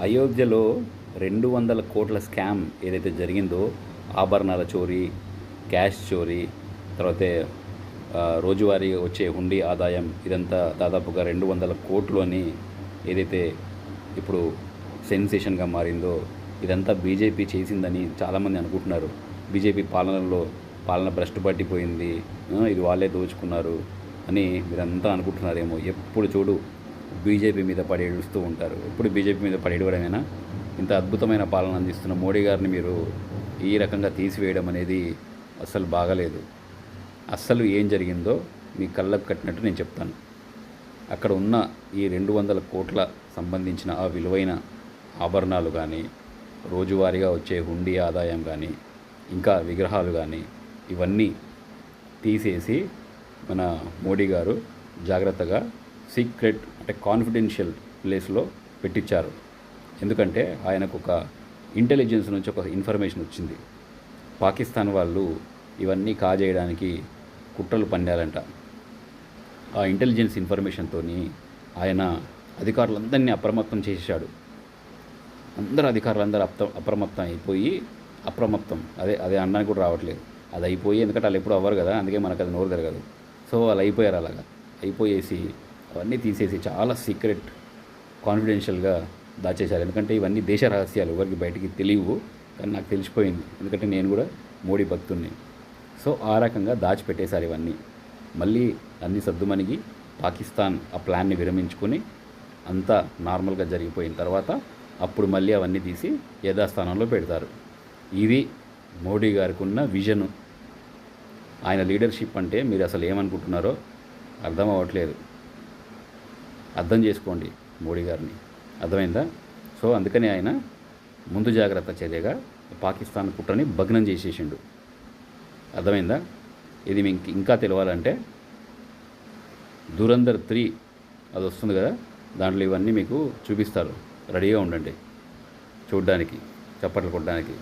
అయోధ్యలో 200 కోట్ల స్కామ్ ఏదైతే జరిగిందో, ఆభరణాల చోరీ, క్యాష్ చోరీ, తర్వాతే రోజువారీగా వచ్చే హుండీ ఆదాయం, ఇదంతా దాదాపుగా 200 కోట్లు అని ఏదైతే ఇప్పుడు సెన్సేషన్గా మారిందో, ఇదంతా బీజేపీ చేసిందని చాలామంది అనుకుంటున్నారు. బీజేపీ పాలన భ్రష్టు పట్టిపోయింది, ఇది వాళ్ళే దోచుకున్నారు అని మీరంతా అనుకుంటున్నారేమో. ఎప్పుడు చూడు బీజేపీ మీద పడి ఏడుస్తూ ఉంటారు. ఎప్పుడు బీజేపీ మీద పడి ఏడవడమేనా? ఇంత అద్భుతమైన పాలన అందిస్తున్న మోడీ గారిని మీరు ఈ రకంగా తీసివేయడం అనేది అస్సలు బాగలేదు. అస్సలు ఏం జరిగిందో మీ కళ్ళకు కట్టినట్టు నేను చెప్తాను. అక్కడ ఉన్న ఈ 200 కోట్ల సంబంధించిన ఆ విలువైన ఆభరణాలు కానీ, రోజువారీగా వచ్చే హుండీ ఆదాయం కానీ, ఇంకా విగ్రహాలు కానీ, ఇవన్నీ తీసేసి మన మోడీ గారు జాగ్రత్తగా సీక్రెట్ అంటే కాన్ఫిడెన్షియల్ ప్లేస్లో పెట్టించారు. ఎందుకంటే ఆయనకు ఒక ఇంటెలిజెన్స్ నుంచి ఒక ఇన్ఫర్మేషన్ వచ్చింది. పాకిస్తాన్ వాళ్ళు ఇవన్నీ కాజేయడానికి కుట్రలు పన్నారంట. ఆ ఇంటెలిజెన్స్ ఇన్ఫర్మేషన్తో ఆయన అధికారులందరినీ అప్రమత్తం చేశాడు. అధికారులందరూ అప్రమత్తం అయిపోయి అదే అనడానికి కూడా రావట్లేదు. అది అయిపోయి, ఎందుకంటే వాళ్ళు ఎప్పుడు అవ్వరు కదా, అందుకే మనకు అది నోరు తిరగదు. సో వాళ్ళు అయిపోయారు. అలాగా అయిపోయేసి అవన్నీ తీసేసి చాలా సీక్రెట్ కాన్ఫిడెన్షియల్గా దాచేశారు. ఎందుకంటే ఇవన్నీ దేశ రహస్యాలు, ఎవరికి బయటికి తెలియవు. కానీ నాకు తెలిసిపోయింది, ఎందుకంటే నేను కూడా మోడీ భక్తుడిని. సో ఆ రకంగా దాచిపెట్టేశారు ఇవన్నీ. మళ్ళీ అన్ని సర్దుమణిగి పాకిస్తాన్ ఆ ప్లాన్ని విరమించుకొని అంతా నార్మల్గా జరిగిపోయిన తర్వాత అప్పుడు మళ్ళీ అవన్నీ తీసి యథాస్థానంలో పెడతారు. ఇది మోడీ గారికి ఉన్న విజను. ఆయన లీడర్షిప్ అంటే మీరు అసలు ఏమనుకుంటున్నారో అర్థం అవ్వట్లేదు. అర్థం చేసుకోండి మోడీ గారిని, అర్థమైందా? సో అందుకని ఆయన ముందు జాగ్రత్త చర్యగా పాకిస్తాన్ కుట్రని భగ్నం చేసేసిండు. అర్థమైందా? ఇది మీకు ఇంకా తెలియాలంటే ధురంధర్ 3 అది వస్తుంది కదా, దాంట్లో ఇవన్నీ మీకు చూపిస్తారు. రెడీగా ఉండండి చూడ్డానికి, చప్పట్లు కొట్టడానికి.